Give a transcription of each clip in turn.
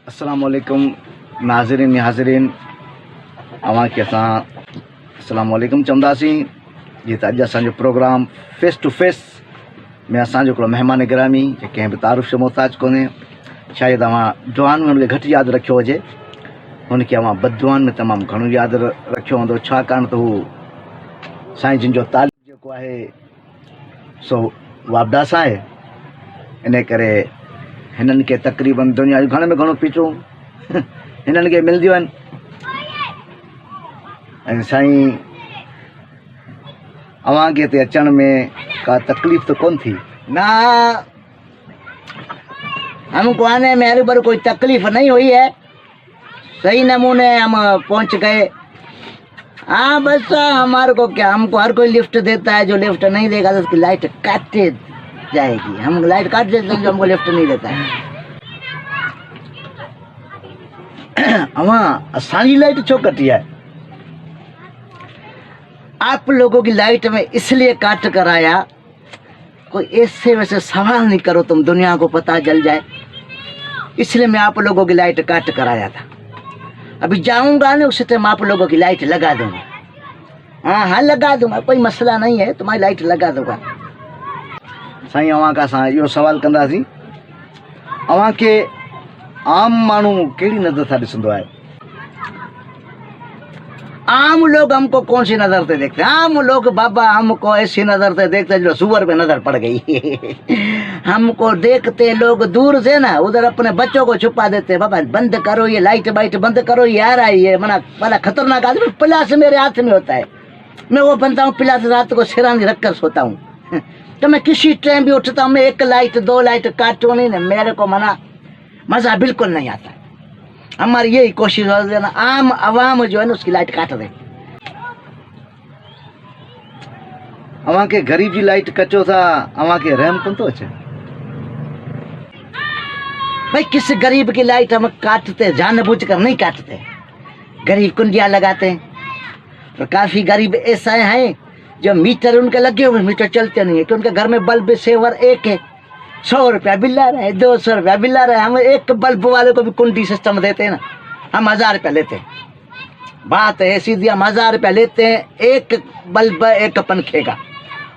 अस्सलाम वालेकुम नाज़रीन हाज़रीन अवां खे असां अस्सलाम वालेकुम चवंदासीं। जीअं त अॼु असांजो प्रोग्राम फेस टू फेस में असांजो हिकिड़ो महिमान गिरामी कंहिं बि तारीफ़ जो मोहताज कोन्हे। शायदि अवां दुआन में हुनखे घटि यादि रखियो हुजे, हुनखे अवां बददुआन में तमामु घणो यादि रखियो हूंदो, छाकाणि त हू साईं जिन जो तालीम जेको आहे सो वाबदा सां आहे। इन करे हिननि खे तक़रीबन दुनिया जूं घणे में घणो पीचूं हिननि खे मिलंदियूं आहिनि। ऐं साईं अवां खे हिते अचण में का तकलीफ़ तो कोन थी? ना, हमको आने में हर बार कोई तकलीफ नहीं हुई है, सही नमूने हम पहुंच गए। हाँ बस हमारे को क्या, हमको हर कोई लिफ्ट देता है, जो लिफ्ट नहीं देगा तो उसकी लाइट काटे जाएगी। हम लाइट काट देते हैं जो हमको लिफ्ट नहीं देता है। अवां असांजी लाइट छो कटी है? आप लोगों की लाइट में इसलिए काट कर आया, कोई ऐसे वैसे सवाल नहीं करो, तुम दुनिया को पता चल जाए, इसलिए मैं आप लोगों की लाइट काट कर आया था। अभी जाऊंगा ना उसी टाइम आप लोगों की लाइट लगा दूंगा। हाँ हाँ लगा दूंगा, कोई मसला नहीं है, तुम्हारी लाइट लगा दूंगा। साईं अवां खां असां इहो सवाल कंदासीं, अवां खे आम माण्हू कहिड़ी नज़र सां ॾिसंदो आहे? आम लोग हमको कौन सी नजर से देखते हैं? आम लोग बाबा हमको ऐसी नजर से देखते हैं जो सुअर पे नजर पड़ गई। हमको देखते लोग दूर से ना, उधर अपने बच्चों को छुपा देते हैं। बाबा बंद करो ये लाइट वाइट बंद करो, ये आ रहा है, ये मना बड़ा खतरनाक आदमी। पिलास मेरे हाथ में होता है, मैं वो बनता हूँ पिलास, रात को सिरानी रखकर सोता हूँ। तो मैं किसी टाइम भी उठता हूँ, मैं एक लाइट दो लाइट काटूँ नहीं ना, मेरे को मना मजा बिल्कुल नहीं आता। हमारी यही कोशिश है ना, आम आवाम जो है ना उसकी लाइट काट दे। अवां खे ग़रीब जी लाइट कचो था, अवां खे रहम कोन थो अचे? भाई किस गरीब की लाइट हम काटते, जानबूझकर नहीं काटते। गरीब कुंडिया लगाते हैं, तो काफी गरीब ऐसा हैं जो मीटर उनके लगे हुए, मीटर चलते नहीं है, कि उनके घर में बल्ब सेवर एक है, 100 रुपया बिल आ रहा है, 200 रुपया बिल आ रहा है। हम एक बल्ब वाले को भी कुंडी सिस्टम देते हैं ना, हम 1000 रुपया लेते हैं। बात है सीधी, हम 1000 रुपया लेते हैं एक बल्ब एक पंखे का,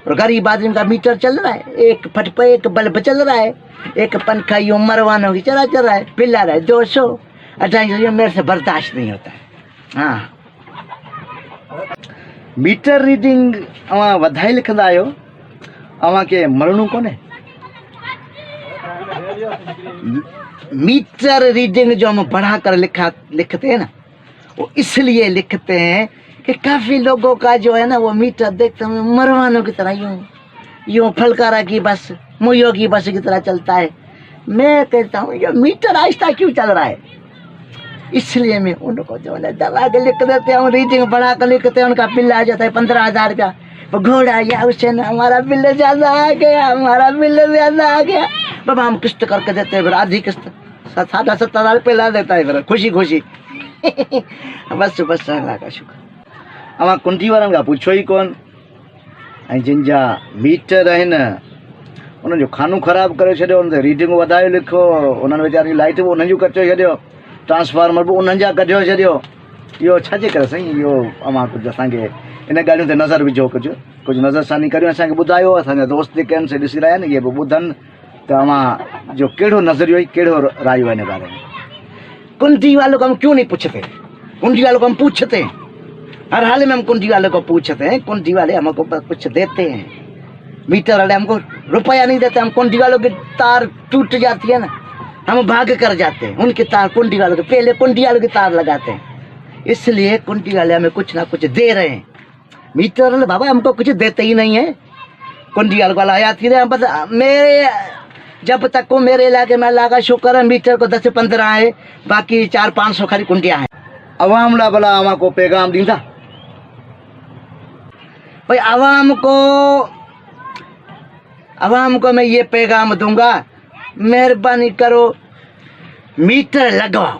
और गरीब आदमी का मीटर चल रहा है, एक फट पे एक बल्ब चल रहा है, एक पंखा यूं मरवानों की चला चल रहा है, बिल आ रहा है 200 250। मेरे से बर्दाश्त नहीं होता है। हाँ मीटर रीडिंग अवां वधाए लिखंदा आहियो, अवां खे मरणो कोन्हे? मीटर रीडिंग जो हम बढ़ा कर लिखते हैं ना, वो इसलिए लिखते हैं कि काफी लोगों का जो है ना वो मीटर देखते हैं मरवानों की तरह यूं फलकारा की बस, मुयो की बस की तरह चलता है। मैं कहता हूँ ये मीटर आहिस्ता क्यों चल रहा है? इसलिए मैं उनको जो है दबा के लिख देते हैं, रीडिंग बढ़ा कर लिखते हैं, उनका बिल आ जाता है 15,000 रुपया। घोड़ा या उससे ना हमारा बिल ज्यादा आ गया, हमारा बिल ज्यादा आ गया। बाबा हम किस्त करके देते हैं, फिर आधी किस्त 70,000 रुपये ला देता है, फिर खुशी खुशी। बस बस अल्लाह का शुक्र। अवां कुंडी वारनि खां पुछो ई कोन, ऐं जिन जा मीटर आहिनि उन्हनि जो खानो ख़राबु करे छॾियो, उन ते रीडिंगूं वधाए लिखो, उन्हनि वीचारनि जी लाइट बि उन्हनि जूं कटियो छॾियो, ट्रांसफार्मर बि उन्हनि जा कढियो छॾियो। इहो छाजे करे साईं? इहो अवां कुझु असांखे इन ॻाल्हियुनि ते नज़र विझो, कुझु नज़रसानी करियो, असांखे ॿुधायो। असांजा दोस्त जेके आहिनि से ॾिसी रहिया आहिनि, इहे बि ॿुधनि त अवां जो कहिड़ो नज़रियो आहे, कहिड़ो रायो आहे इन बारे में। कुंडी वालों को हम क्यों नहीं पूछते? कुंडी वालों को हम पूछते हैं, हर हाल में हम कुंडी वाले को पूछते हैं। कुंडी वाले हमको कुछ देते हैं, मीटर वाले हमको रुपया नहीं देते। हम कुंडी वालों की तार टूट जाती है ना, हम भाग कर जाते हैं, उनकी तार कुंडी वालों के, पहले कुंडी वालों की तार लगाते हैं। इसलिए कुंडी वाले हमें कुछ ना कुछ दे रहे हैं। मीटर वाले बाबा हमको कुछ देते ही नहीं है। कुंडी वालों को लाया थी मेरे, जब तक को मेरे इलाके में अल्लाह का शुक्र है मीटर को 10 से 15 है, बाकी 400-500 खाली कुंडियां हैं। अवाम ला भला अवां को पैगाम ॾींदा? भाई आवाम को मैं ये पैगाम दूंगा, मेहरबानी करो मीटर लगाओ।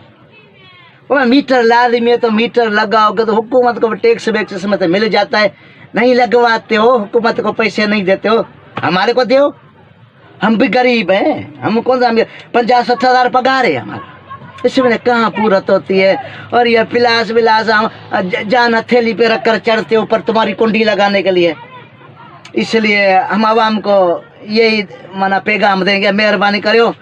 वो मीटर लाजमी है तो मीटर लगाओगे तो हुकूमत को टैक्स वैक्स इसमें तो मिल जाता है। नहीं लगवाते हो, हुकूमत को पैसे नहीं देते हो, हमारे को दो, हम भी गरीब हैं। हम कौन सा 50-60 हज़ार पगार है हमारा, इसमें कहाँ पूरत होती है। और ये पिलास विलास हम जान हथेली पे रखकर चढ़ते ऊपर तुम्हारी कुंडी लगाने के लिए। इसलिए हम आवाम को यही मना पैगाम देंगे, मेहरबानी करो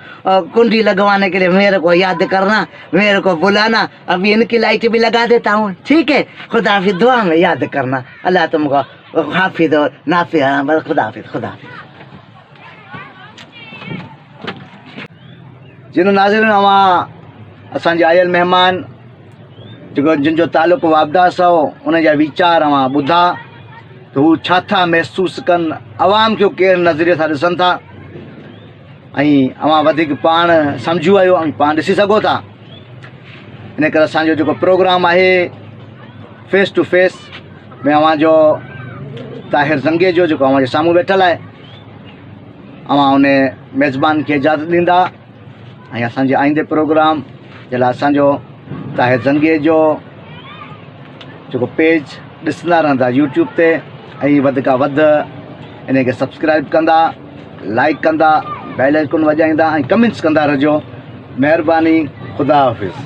कुंडी लगवाने के लिए मेरे को याद करना, मेरे को बुलाना। अभी इनकी लाइट भी लगा देता हूँ, ठीक है। खुदा हाफिज, दुआ में याद करना। अल्लाह तुमको हाफिज और नाफिज, खुदा हाफिज, खुदा हाफिज। जिन नाज़रीन अवां असांजे आयल महिमान जेको जिन जो तालुक़ु वाबदास हो उन जा वीचार अवां ॿुधा त हू छा था महसूसु कनि, अवाम खे कहिड़े नज़रिए सां ॾिसनि था, ऐं अवां वधीक पाण सम्झो आहियो ऐं पाण ॾिसी सघो था। इन करे असांजो जेको प्रोग्राम आहे फेस टू फेस में अवां जो ताहिर ज़ंगे जो जेको अवां जे साम्हूं वेठल आहे, अवां उन मेज़बान खे इजाज़त ॾींदा ऐं असांजे आईंदे प्रोग्राम जे लाइ असांजो ताहिर ज़ंगे जो जेको पेज ॾिसंदा रहंदा यूट्यूब ते, ऐं वधि खां वधि इन खे सब्सक्राइब कंदा, लाइक कंदा, बेल आइकन वॼाईंदा ऐं कमेंट्स कंदा रहिजो। महिरबानी, ख़ुदा हाफ़िज़।